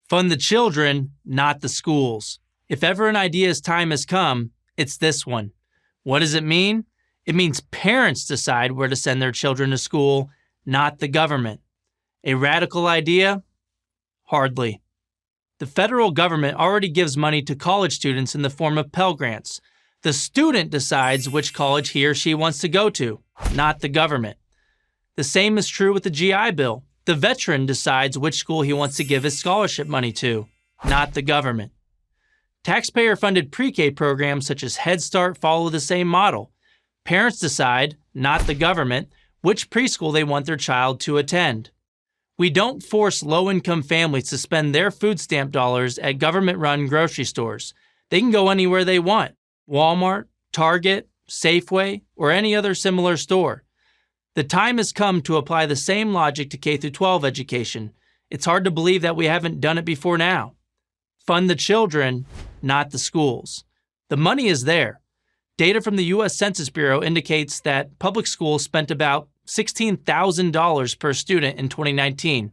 Fund the children, not the schools. If ever an idea's time has come, it's this one. What does it mean? It means parents decide where to send their children to school, not the government. A radical idea? Hardly. The federal government already gives money to college students in the form of Pell Grants. The student decides which college he or she wants to go to, not the government. The same is true with the GI Bill. The veteran decides which school he wants to give his scholarship money to, not the government. Taxpayer-funded pre-K programs such as Head Start follow the same model. Parents decide, not the government, which preschool they want their child to attend. We don't force low-income families to spend their food stamp dollars at government-run grocery stores. They can go anywhere they want: Walmart, Target, Safeway, or any other similar store. The time has come to apply the same logic to K-12 education. It's hard to believe that we haven't done it before now. Fund the children, not the schools. The money is there. Data from the U.S. Census Bureau indicates that public schools spent about $16,000 per student in 2019.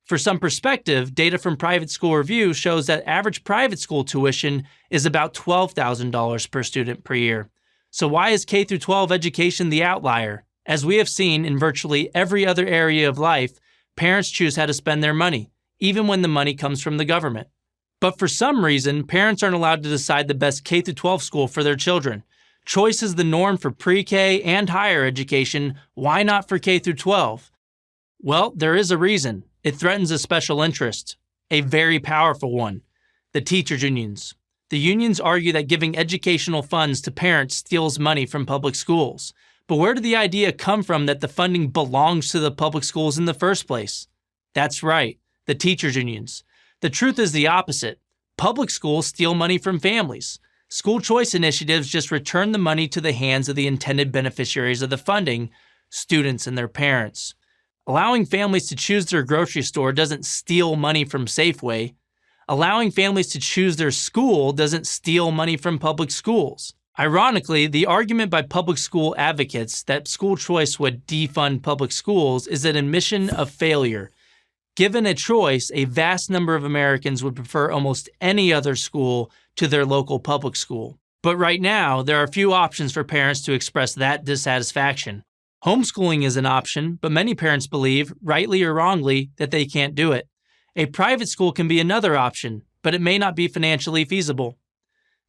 For some perspective, data from Private School Review shows that average private school tuition is about $12,000 per student per year. So why is K-12 education the outlier? As we have seen in virtually every other area of life, parents choose how to spend their money, even when the money comes from the government. But for some reason, parents aren't allowed to decide the best K-12 school for their children. Choice is the norm for pre-K and higher education. Why not for K-12? Well, there is a reason. It threatens a special interest, a very powerful one: the teachers' unions. The unions argue that giving educational funds to parents steals money from public schools. But where did the idea come from that the funding belongs to the public schools in the first place? That's right, the teachers' unions. The truth is the opposite. Public schools steal money from families. School choice initiatives just return the money to the hands of the intended beneficiaries of the funding, students and their parents. Allowing families to choose their grocery store doesn't steal money from Safeway. Allowing families to choose their school doesn't steal money from public schools. Ironically, the argument by public school advocates that school choice would defund public schools is an admission of failure. Given a choice, a vast number of Americans would prefer almost any other school to their local public school. But right now, there are few options for parents to express that dissatisfaction. Homeschooling is an option, but many parents believe, rightly or wrongly, that they can't do it. A private school can be another option, but it may not be financially feasible.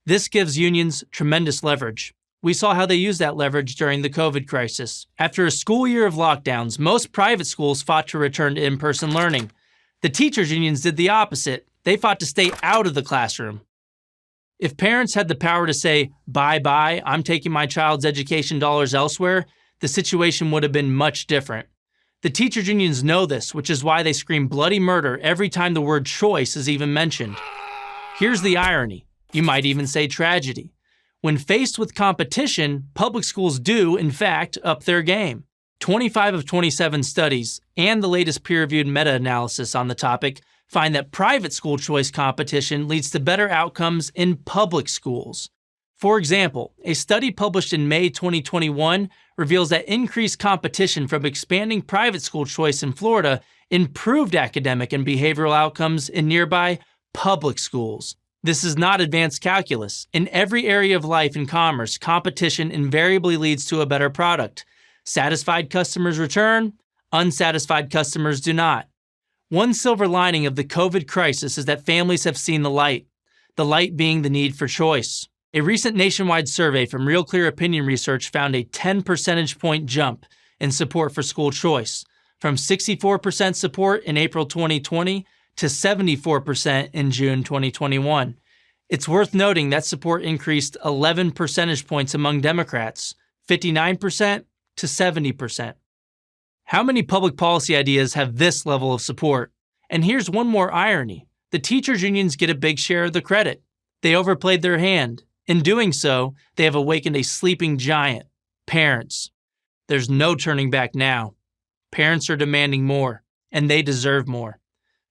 This gives unions tremendous leverage. We saw how they used that leverage during the COVID crisis. After a school year of lockdowns, most private schools fought to return to in-person learning. The teachers' unions did the opposite. They fought to stay out of the classroom. If parents had the power to say, bye-bye, I'm taking my child's education dollars elsewhere, the situation would have been much different. The teachers' unions know this, which is why they scream bloody murder every time the word choice is even mentioned. Here's the irony. You might even say tragedy. When faced with competition, public schools do, in fact, up their game. 25 of 27 studies and the latest peer-reviewed meta-analysis on the topic find that private school choice competition leads to better outcomes in public schools. For example, a study published in May 2021 reveals that increased competition from expanding private school choice in Florida improved academic and behavioral outcomes in nearby public schools. This is not advanced calculus. In every area of life and commerce, competition invariably leads to a better product. Satisfied customers return, unsatisfied customers do not. One silver lining of the COVID crisis is that families have seen the light being the need for choice. A recent nationwide survey from Real Clear Opinion Research found a 10 percentage point jump in support for school choice, from 64% support in April 2020 to 74% in June 2021. It's worth noting that support increased 11 percentage points among Democrats, 59% to 70%. How many public policy ideas have this level of support? And here's one more irony. The teachers' unions get a big share of the credit. They overplayed their hand. In doing so, they have awakened a sleeping giant: parents. There's no turning back now. Parents are demanding more, and they deserve more.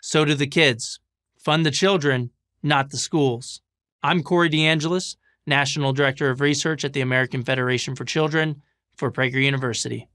So do the kids. Fund the children, not the schools. I'm Corey DeAngelis, National Director of Research at the American Federation for Children for Prager University.